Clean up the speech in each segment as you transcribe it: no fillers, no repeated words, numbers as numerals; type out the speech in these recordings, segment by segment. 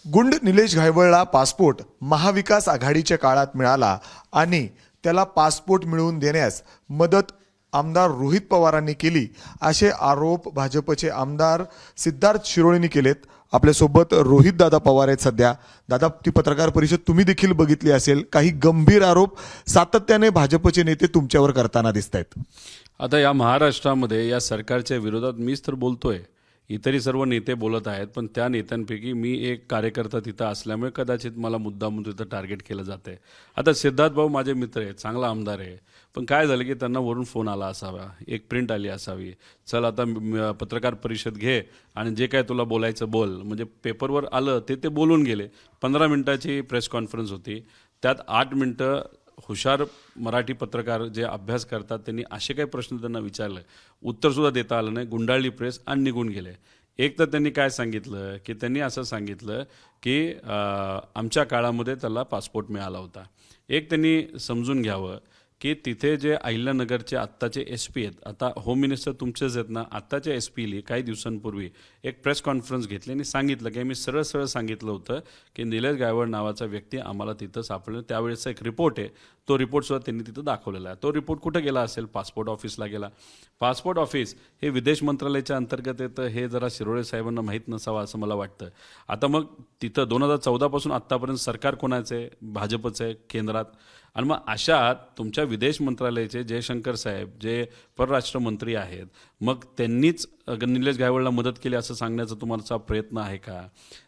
गुंड निलेश घायवळला पासपोर्ट महाविकास आघाडीच्या काळात मिळाला आणि त्याला पासपोर्ट मिळवून देण्यास मदत आमदार रोहित पवारांनी केली असे आरोप भाजपचे आमदार सिद्धार्थ शिरोळेंनी केलेत. आपल्यासोबत रोहित दादा पवार आहेत सध्या. दादा, ती पत्रकार परिषद तुम्ही देखील बघितली असेल. काही गंभीर आरोप सातत्याने भाजपचे नेते तुमच्यावर करताना दिसत आहेत. आता या महाराष्ट्रामध्ये या सरकारच्या विरोधात मीच तर बोलतोय, इतरही सर्व नेते बोलत आहेत, पण त्या नेत्यांपैकी मी एक कार्यकर्ता तिथं असल्यामुळे कदाचित मला मुद्दामून तिथं टार्गेट केलं जाते. आता सिद्धार्थ भाऊ माझे मित्र आहेत, चांगला आमदार आहे, पण काय झालं की त्यांना वरून फोन आला असावा, एक प्रिंट आली असावी, चल आता पत्रकार परिषद घे आणि जे काय तुला बोलायचं बोल. म्हणजे पेपरवर आलं ते बोलून गेले. 15 मिनिटाची प्रेस कॉन्फरन्स होती, त्यात 8 मिनिटं हुशार मराठी पत्रकार जे अभ्यास करतात त्यांनी असे काही प्रश्न त्यांना विचारले, उत्तरसुद्धा देता आलं नाही. गुंडाळली प्रेस आणि निघून गेले. एक तर त्यांनी काय सांगितलं की त्यांनी असं सांगितलं की आमच्या काळामध्ये त्याला पासपोर्ट मिळाला होता. एक त्यांनी समजून घ्यावं की तिथे जे अहिल्यानगरचे आत्ताचे SP आहेत, आता होम मिनिस्टर तुमचेच आहेत ना, आत्ताच्या SPली काही दिवसांपूर्वी एक प्रेस कॉन्फरन्स घेतली आणि सांगितलं की मी सरळ सांगितलं होतं की निलेश गायवळ नावाचा व्यक्ती आम्हाला तिथं सापडलं. त्यावेळेचा एक रिपोर्ट आहे, तो रिपोर्टसुद्धा त्यांनी तिथं दाखवलेला आहे. तो रिपोर्ट कुठं गेला असेल? पासपोर्ट ऑफिसला गेला. पासपोर्ट ऑफिस हे विदेश मंत्रालयाच्या अंतर्गत येतं, हे जरा शिरोळे साहेबांना माहीत नसावं असं मला वाटतं. आता मग तिथं 2014 पासून आत्तापर्यंत सरकार कोणाचं आहे? भाजपचं आहे केंद्रात. आणि मग अशात तुमच्या विदेश मंत्रालयाचे जयशंकर साहेब जे परराष्ट्र मंत्री आहेत, मग त्यांनीच निलेश घायवळला मदत केली असं सांगण्याचा तुमचा प्रयत्न आहे का?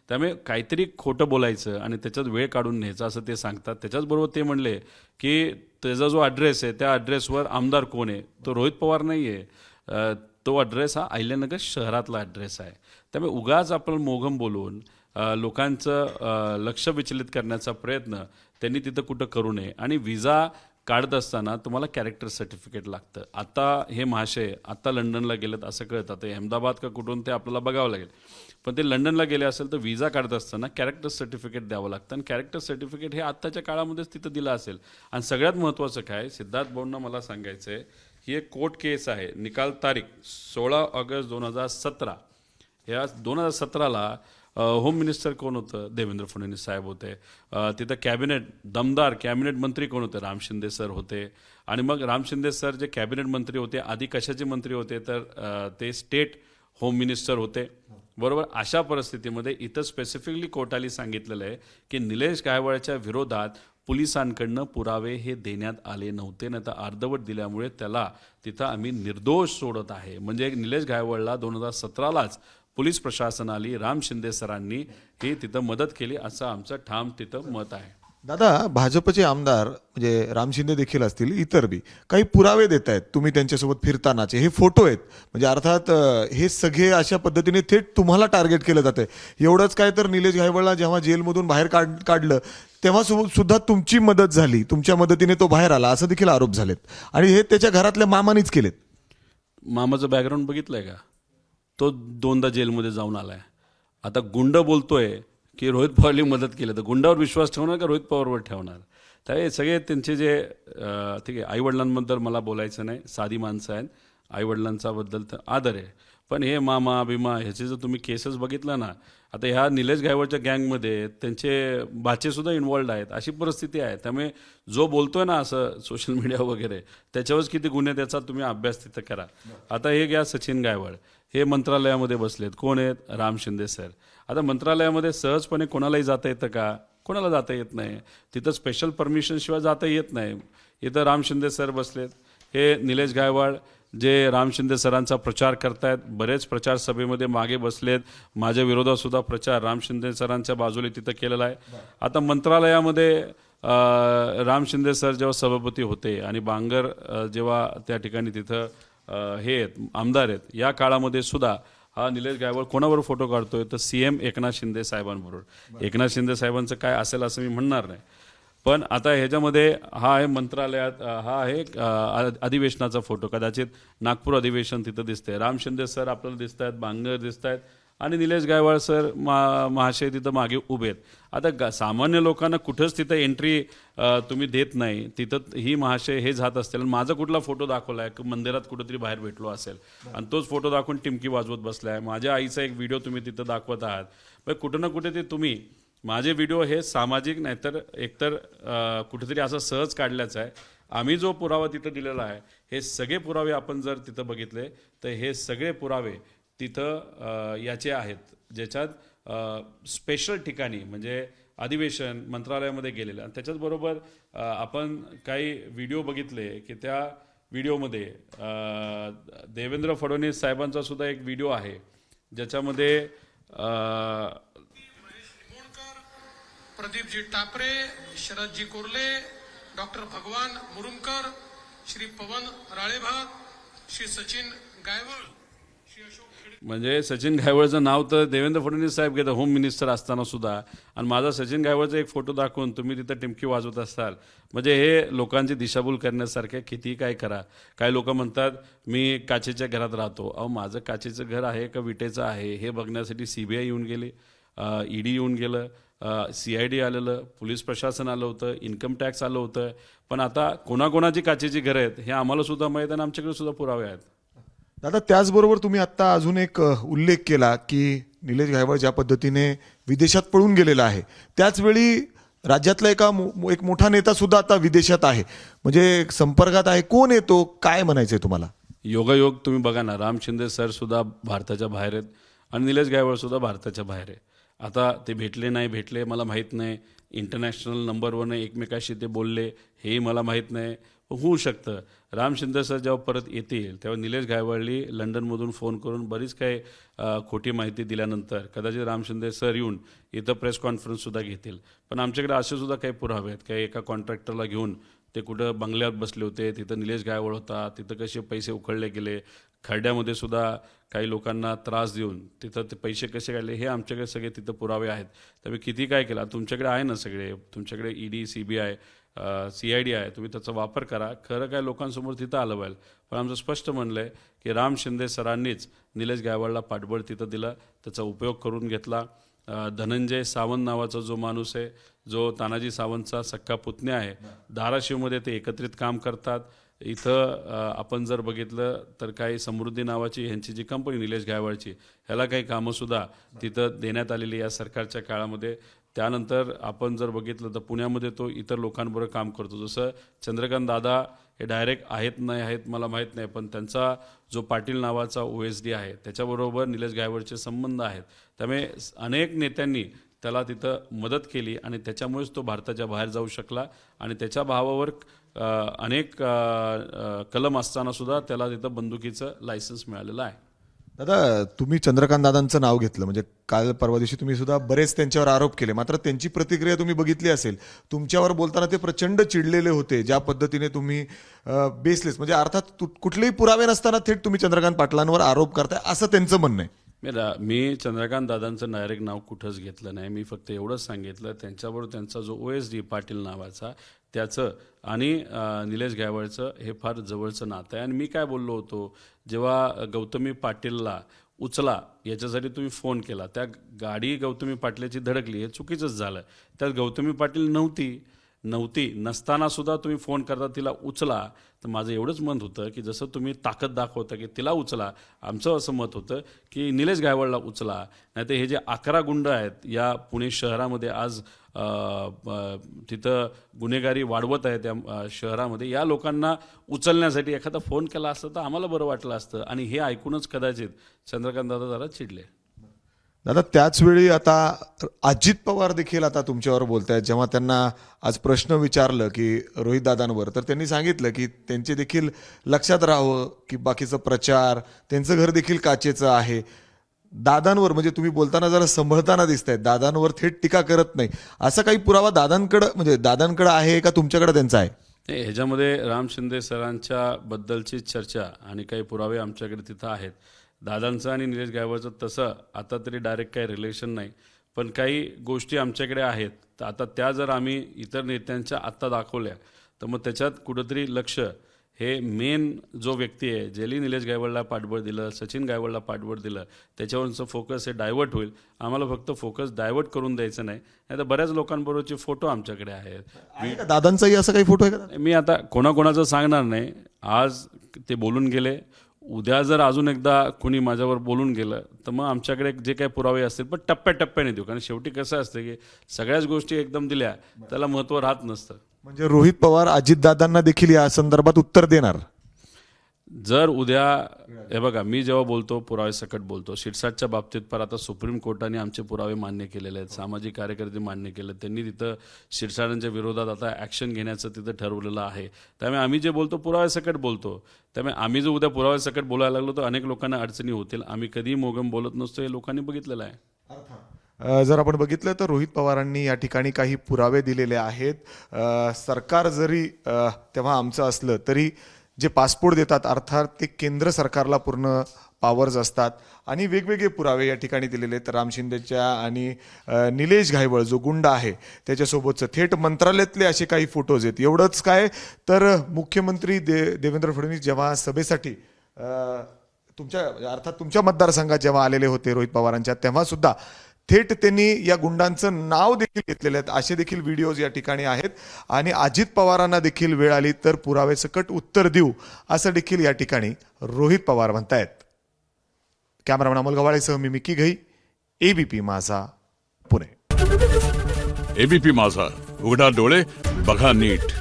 त्यामुळे काहीतरी खोटं बोलायचं आणि त्याच्यात वेळ काढून न्यायचं असं ते सांगतात. त्याच्याचबरोबर ते म्हणले की त्याचा जो ॲड्रेस आहे त्या ॲड्रेसवर आमदार कोण आहे? तो रोहित पवार नाही आहे, तो ॲड्रेस हा अहिल्यानगर शहरातला ॲड्रेस आहे. त्यामुळे उगाच आपण मोघम बोलून लोकांचं लक्ष विचलित करण्याचा प्रयत्न त्यांनी तिथं कुठं करू नये. आणि विजा काढत असताना तुम्हाला कॅरेक्टर सर्टिफिकेट लागतं. आता हे महाशय आत्ता लंडनला गेलेत असं कळतं, ते अहमदाबाद का कुठून ते आपल्याला बघावं लागेल, पण ते लंडनला गेले असेल तर विजा काढत असताना कॅरेक्टर सर्टिफिकेट द्यावं लागतं. आणि कॅरेक्टर सर्टिफिकेट हे आत्ताच्या काळामध्येच तिथं दिलं असेल. आणि सगळ्यात महत्त्वाचं काय, सिद्धार्थ भाऊंना मला सांगायचं आहे, ही एक कोर्ट केस आहे. निकाल तारीख 16 ऑगस्ट 2017. या 2017ला होम मिनिस्टर कोण होतं? देवेंद्र फडणवीस साहेब होते. तिथं कॅबिनेट दमदार कॅबिनेट मंत्री कोण होते? राम शिंदे सर होते. आणि मग राम शिंदे सर जे कॅबिनेट मंत्री होते, आधी कशाचे मंत्री होते तर ते स्टेट होम मिनिस्टर होते, बरोबर. अशा परिस्थितीमध्ये इथं स्पेसिफिकली कोर्टाने सांगितलेलं आहे की निलेश गायवळच्या विरोधात पोलिसांकडनं पुरावे हे देण्यात आले नव्हते, नाही तर अर्धवट दिल्यामुळे त्याला तिथं आम्ही निर्दोष सोडत आहे. म्हणजे निलेश गायवळला 2017लाच पोलीस प्रशासनाली राम शिंदे सरांनी ही तिथं मदत केली असं आमचं ठाम तिथं मत आहे. दादा, भाजपचे आमदार म्हणजे राम शिंदे देखील असतील, इतर बी काही पुरावे देत आहेत तुम्ही त्यांच्यासोबत फिरतानाचे. हे फोटो आहेत, म्हणजे अर्थात हे सगळे अशा पद्धतीने थेट तुम्हाला टार्गेट केलं जातं. एवढंच काय तर निलेश घायवळला जेव्हा जेलमधून बाहेर काढलं तेव्हा सुद्धा तुमची मदत झाली, तुमच्या मदतीने तो बाहेर आला असं देखील आरोप झालेत. आणि हे त्याच्या घरातल्या मामानीच केलेत. मामाचं बॅकग्राऊंड बघितलंय का? तो 2दा जेलमध्ये जाऊन आलाय. आता गुंड बोलतोय की रोहित पवारली मदत केली, तर गुंडावर विश्वास ठेवणार का रोहित पवारवर ठेवणार? त्यामुळे सगळे त्यांचे जे ठीक आहे, आईवडिलांबद्दल मला बोलायचं नाही, साधी माणसं आहेत, आईवडिलांचा बद्दल तर आदर आहे, पण हे मामा भीमा ह्याचे जर तुम्ही केसेस बघितलं ना, आता ह्या निलेश गायवळच्या गँगमध्ये त्यांचे बाचेसुद्धा इन्वॉल्ड आहेत, अशी परिस्थिती आहे. त्यामुळे जो बोलतोय ना असं सोशल मीडिया वगैरे, त्याच्यावरच किती गुन्हे त्याचा तुम्ही अभ्यास तिथं करा. आता हे घ्या सचिन गायवळ, हे मंत्रालयामध्ये बसलेत. कोण आहेत? राम शिंदे सर. आता मंत्रालयामध्ये सहजपणे कोणालाही जाता येतं का? कोणाला जाता येत नाही. तिथं स्पेशल परमिशनशिवाय जाता येत नाही. इथं राम शिंदे सर बसलेत. हे निलेश गायवळ जे राम शिंदे सरांचा प्रचार करतायत, बरेच प्रचार सभेमध्ये मागे बसलेत. माझ्या विरोधात सुद्धा प्रचार राम शिंदे सरांच्या बाजूने तिथं केलेला आहे. आता मंत्रालयामध्ये राम शिंदे सर जेव्हा सभापती होते आणि बांगर जेव्हा त्या ठिकाणी तिथं हे आमदार आहेत, या काळामध्ये सुद्धा हा निलेश गायवळ कोणाबरोबर फोटो काढतोय तर CM एकनाथ शिंदे साहेबांबरोबर. एकनाथ शिंदे साहेबांचं काय असेल असं मी म्हणणार नाही, पण आता ह्याच्यामध्ये हा आहे मंत्रालयात, हा आहे अधिवेशनाचा फोटो, कदाचित नागपूर अधिवेशन तिथं दिसतंय. राम शिंदे सर आपल्याला दिसत आहेत, बांगर दिसत आहेत आणि निलेश गायवळ सर महाशय तिथं मागे उभे आहेत. आता सामान्य लोकांना कुठंच तिथं एंट्री तुम्ही देत नाही, तिथं ही महाशय हे जात असतील. माझा कुठला फोटो दाखवला आहे मंदिरात कुठंतरी बाहेर भेटलो असेल आणि तोच फोटो दाखवून टिमकी वाजवत बसलाय. माझ्या आईचा एक व्हिडिओ तुम्ही तिथं दाखवत आहात. कुठं ना कुठे ते तुम्ही माझे व्हिडिओ हे सामाजिक नाहीतर एकतर कुठेतरी असं सहज काढल्याचं आहे. आम्ही जो पुरावा तिथं दिलेला आहे हे सगळे पुरावे आपण जर तिथं बघितले तर हे सगळे पुरावे तिथं याचे आहेत ज्याच्यात स्पेशल ठिकाणी म्हणजे अधिवेशन मंत्रालयामध्ये गेलेलं. आणि त्याच्याचबरोबर आपण काही व्हिडिओ बघितले की त्या व्हिडिओमध्ये देवेंद्र फडणवीस साहेबांचा सुद्धा एक व्हिडिओ आहे ज्याच्यामध्ये प्रदीपजी टापरे, शरदजी कोर्ले, डॉक्टर भगवान मुरुमकर, श्री पवन राळेभात, श्री सचिन गायवळ, श्री अशोक खेडे. म्हणजे सचिन गायवळचं नाव तर देवेंद्र फडणवीस साहेब घेतात होम मिनिस्टर असताना सुद्धा. आणि माझा सचिन गायवळचा एक फोटो दाखवून तुम्ही तिथं टिमकी वाजवत असाल म्हणजे हे लोकांची दिशाभूल करण्यासारखे. किती काय करा. काही लोक म्हणतात मी काचेच्या घरात राहतो. अहो माझं काचेचं घर आहे का विटेचं आहे हे बघण्यासाठी CBI येऊन गेली, ED येऊन गेलं, CID आलेलं, पोलीस प्रशासन आलं होतं, इन्कम टॅक्स आलं होतं. पण आता कोणाकोणाची काचेची घरं आहेत हे आम्हाला सुद्धा माहीत आहे आणि आमच्याकडे सुद्धा पुरावे आहेत. दादा त्याचबरोबर तुम्ही आत्ता अजून एक उल्लेख केला की निलेश गायवळ ज्या पद्धतीने विदेशात पळून गेलेला आहे त्याचवेळी राज्यातला एक मोठा नेता सुद्धा आता विदेशात आहे म्हणजे संपर्कात आहे. कोण येतो काय म्हणायचंय तुम्हाला? योगायोग तुम्ही बघा ना, राम शिंदे सर सुद्धा भारताच्या बाहेर आहेत आणि निलेश गायवळ सुद्धा भारताच्या बाहेर आहे. आता ते भेटले नाही भेटले मला माहीत नाही. इंटरनॅशनल नंबरवरनं एकमेकाशी ते बोलले हेही मला माहीत नाही. होऊ शकतं. राम शिंदे सर जेव्हा परत येतील तेव्हा निलेश गायवळनी लंडनमधून फोन करून बरीच काही खोटी माहिती दिल्यानंतर कदाचित राम शिंदे सर येऊन इथं प्रेस कॉन्फरन्ससुद्धा घेतील. पण आमच्याकडे असे सुद्धा काही पुरावे आहेत. काही एका कॉन्ट्रॅक्टरला घेऊन ते कुठं बंगल्यात बसले होते, तिथं निलेश गायवळ होता, तिथं कसे पैसे उकळले गेले, खरड्यामध्ये सुद्धा काही लोकांना त्रास देऊन तिथं ते पैसे कसे काढले हे आमच्याकडे सगळे तिथं पुरावे आहेत. त्यामुळे किती काय केलं तुमच्याकडे आहे ना सगळे. तुमच्याकडे ED CBI CID आहे. तुम्ही त्याचा वापर करा. खरं काय लोकांसमोर तिथं आलं पाहिजे. पण आमचं स्पष्ट म्हणलं आहे की राम शिंदे सरांनीच निलेश गायवळला पाठबळ तिथं दिलं, त्याचा उपयोग करून घेतला. धनंजय सावंत नावाचा जो माणूस आहे जो तानाजी सावंतचा सक्का पुतण्या आहे, धाराशिवमध्ये ते एकत्रित काम करतात. इथं आपण जर बघितलं तर काही समृद्धी नावाची ह्यांची जी कंपनी निलेश गायवळची ह्याला काही कामंसुद्धा तिथं देण्यात आलेली या सरकारच्या काळामध्ये. त्यानंतर आपण जर बघितलं तर पुण्यामध्ये तो इतर लोकांबरोबर काम करतो. जसं चंद्रकांत दादा हे डायरेक्ट आहेत नाही आहेत मला माहीत नाही, पण त्यांचा जो पाटील नावाचा OSD आहे त्याच्याबरोबर निलेश गायवळचे संबंध आहेत. त्यामुळे अनेक नेत्यांनी त्याला तिथं मदत केली आणि त्याच्यामुळेच तो भारताच्या बाहेर जाऊ शकला. आणि त्याच्या भावावर अनेक कलम असताना सुद्धा त्याला तिथं बंदुकीचं लायसन्स मिळालेलं आहे. दादा तुम्ही चंद्रकांत दादांचं नाव घेतलं म्हणजे काल परवा दिवशी तुम्ही सुद्धा बरेच त्यांच्यावर आरोप केले. मात्र त्यांची प्रतिक्रिया तुम्ही बघितली असेल. तुमच्यावर बोलताना ते प्रचंड चिडलेले होते. ज्या पद्धतीने तुम्ही बेसलेस म्हणजे अर्थात कुठलेही पुरावे नसताना थेट तुम्ही चंद्रकांत पाटलांवर आरोप करताय असं त्यांचं म्हणणं आहे. मी चंद्रकांत दादांचं डायरेक्ट नाव कुठंच घेतलं नाही. मी फक्त एवढंच सांगितलं त्यांच्याबरोबर त्यांचा जो OSD पाटील नावाचा त्याचं आणि निलेश गायवळचं हे फार जवळचं नातं आहे. आणि मी काय बोललो होतो जेव्हा गौतमी पाटीलला उचला याच्यासाठी तुम्ही फोन केला, त्या गाडी गौतमी पाटलाची धडकली हे चुकीचंच झालं. त्यात गौतमी पाटील नव्हती नसताना सुद्धा तुम्ही फोन करता तिला उचला. तर माझं एवढंच मत होतं की जसं तुम्ही ताकद दाखवता की तिला उचला, आमचं असं मत होतं की निलेश गायवळला उचला. नाही तर हे जे 11 गुंड आहेत या पुणे शहरामध्ये आज तिथं गुन्हेगारी वाढवत आहे त्या शहरामध्ये, या लोकांना उचलण्यासाठी एखादा फोन केला असता तर आम्हाला बरं वाटलं असतं. आणि हे ऐकूनच कदाचित चंद्रकांत दादा जरा चिडले. दादा त्याचवेळी आता अजित पवार देखील आता तुमच्यावर बोलतायत. जेव्हा त्यांना आज प्रश्न विचारलं की रोहित दादांवर तर त्यांनी सांगितलं की त्यांचे देखील लक्षात राहावं की बाकीचा प्रचार त्यांचं घर देखील काचेचं आहे. दादांवर म्हणजे तुम्ही बोलताना जरा संभळताना दिसतायत. दादांवर थेट टीका करत नाही. असा काही पुरावा दादांकडे आहे का तुमच्याकडे त्यांचा आहे? ह्याच्यामध्ये राम शिंदे सरांच्या बद्दलची चर्चा आणि काही पुरावे आमच्याकडे तिथं आहेत. दादांचं आणि निलेश गायवळचं तसं आता तरी डायरेक्ट काही रिलेशन नाही, पण काही गोष्टी आमच्याकडे आहेत. तर आता त्या जर आम्ही इतर नेत्यांच्या आत्ता दाखवल्या तर मग त्याच्यात कुठंतरी लक्ष हे मेन जो व्यक्ती आहे ज्याने निलेश गायवळला पाठबळ दिलं, सचिन गायवळला पाठबळ दिलं, त्याच्यावरचं फोकस हे डायव्हर्ट होईल. आम्हाला फक्त फोकस डायव्हर्ट करून द्यायचं नाही. नाही तर बऱ्याच लोकांबरोबरचे फोटो आमच्याकडे आहेत. दादांचाही असा काही फोटो आहे का? मी आता कोणाकोणाचं सांगणार नाही. आज ते बोलून गेले, उद्या जर अजून एकदा कोणी माझ्यावर बोलून गेलं तर मग आमच्याकडे जे काही पुरावे असतील पण टप्प्याटप्प्याने देऊ, कारण शेवटी कसं असतं की सगळ्याच गोष्टी एकदम दिल्या त्याला महत्त्व राहत नसतं. म्हणजे रोहित पवार अजितदादांना देखील या संदर्भात उत्तर देणार. जर उद्या हे बघा, मी जेव्हा बोलतो पुरावे सकट बोलतो. शिरसाटच्या बाबतीत पर आता सुप्रीम कोर्टाने आमचे पुरावे मान्य केलेले आहेत, सामाजिक कार्यकर्ते मान्य केले, त्यांनी तिथं शिरसाटांच्या विरोधात आता ॲक्शन घेण्याचं तिथं ठरवलेलं आहे. त्यामुळे आम्ही जे बोलतो पुरावे सकट बोलतो. त्यामुळे आम्ही जर उद्या पुरावे सकट बोलायला लागलो तर अनेक लोकांना अडचणी होतील. आम्ही कधीही मोगम बोलत नसतो, हे लोकांनी बघितलेलं आहे. जर आपण बघितलं तर रोहित पवारांनी या ठिकाणी काही पुरावे दिलेले आहेत. सरकार जरी तेव्हा आमचं असलं तरी जे पासपोर्ट देतात अर्थात ते केंद्र सरकारला पूर्ण पॉवर्स असतात आणि वेगवेगळे पुरावे या ठिकाणी दिलेले आहेत. राम शिंदेच्या आणि निलेश घायवळ जो गुंड आहे त्याच्यासोबतचं थेट मंत्रालयातले असे काही फोटोज आहेत. एवढंच काय तर मुख्यमंत्री देवेंद्र फडणवीस जेव्हा सभेसाठी तुमच्या मतदारसंघात जेव्हा आलेले होते रोहित पवारांच्या, तेव्हा सुद्धा थेट त्यांनी या गुंडांचं नाव देखील घेतलेले आहेत. असे देखील व्हिडिओज या ठिकाणी आहेत आणि अजित पवारांना देखील वेळ आली तर पुरावे सकट उत्तर देऊ असं देखील या ठिकाणी रोहित पवार म्हणतायत. कॅमेरामॅन अमोल गवाळेसह मी मिकी घई, एबीपी माझा, पुणे. एबीपी माझा, उघडा डोळे बघा नीट.